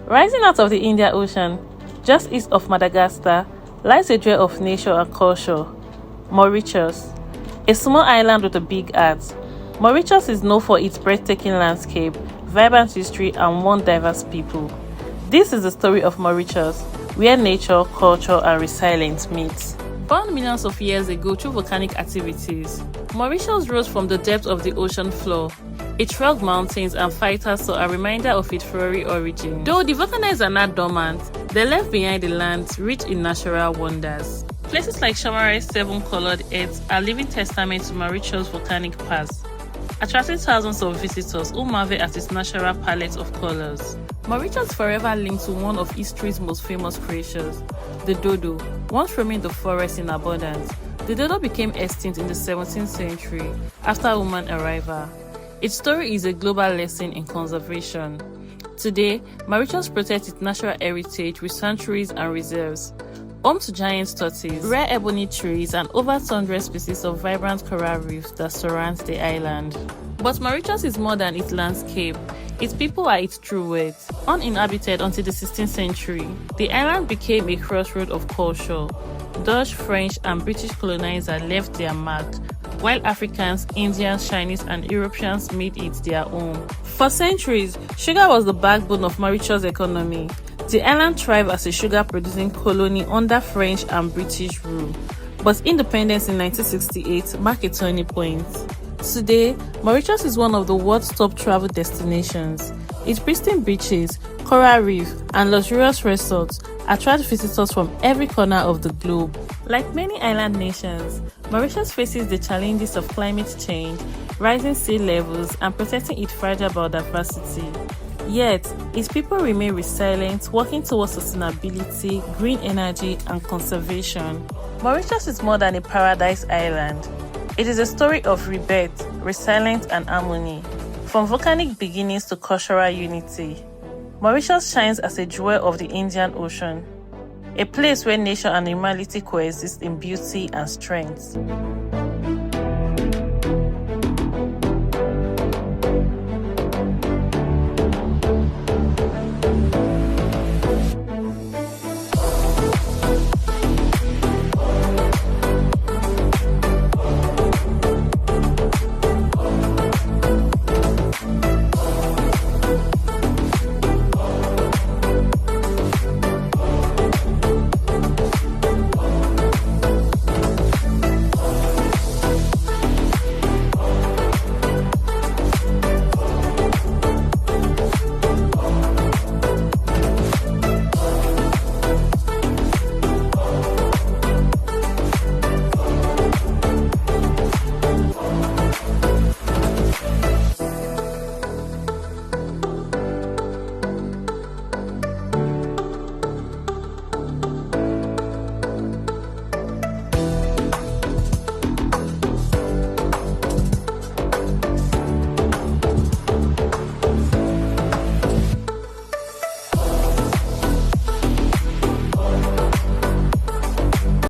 Rising out of the Indian Ocean, just east of Madagascar, lies a jewel of nature and culture, Mauritius. A small island with a big heart, Mauritius is known for its breathtaking landscape, vibrant history, and one diverse people. This is the story of Mauritius, where nature, culture, and resilience meet. Born millions of years ago through volcanic activities, Mauritius rose from the depths of the ocean floor. Its rugged mountains and fighters are a reminder of its fiery origin. Though the volcanoes are not dormant, they left behind the lands rich in natural wonders. Places like Shamara's seven-colored earth are living testament to Mauritius' volcanic past, attracting thousands of visitors who marvel at its natural palette of colors. Mauritius forever linked to one of history's most famous creatures, the dodo. Once roaming the forest in abundance, the dodo became extinct in the 17th century after human arrival. Its story is a global lesson in conservation. Today, Mauritius protects its natural heritage with sanctuaries and reserves, home to giant tortoises, rare ebony trees, and over 200 species of vibrant coral reefs that surround the island. But Mauritius is more than its landscape. Its people are its true worth. Uninhabited until the 16th century, the island became a crossroad of culture. Dutch, French, and British colonizers left their mark, while Africans, Indians, Chinese, and Europeans made it their home. For centuries, sugar was the backbone of Mauritius' economy. The island thrived as a sugar-producing colony under French and British rule, but independence in 1968 marked a turning point. Today, Mauritius is one of the world's top travel destinations. Its pristine beaches, coral reef, and luxurious resorts attract visitors from every corner of the globe. Like many island nations, Mauritius faces the challenges of climate change, rising sea levels, and protecting its fragile biodiversity. Yet, its people remain resilient, working towards sustainability, green energy, and conservation. Mauritius is more than a paradise island. It is a story of rebirth, resilience, and harmony. From volcanic beginnings to cultural unity, Mauritius shines as a jewel of the Indian Ocean, a place where nature and humanity coexist in beauty and strength.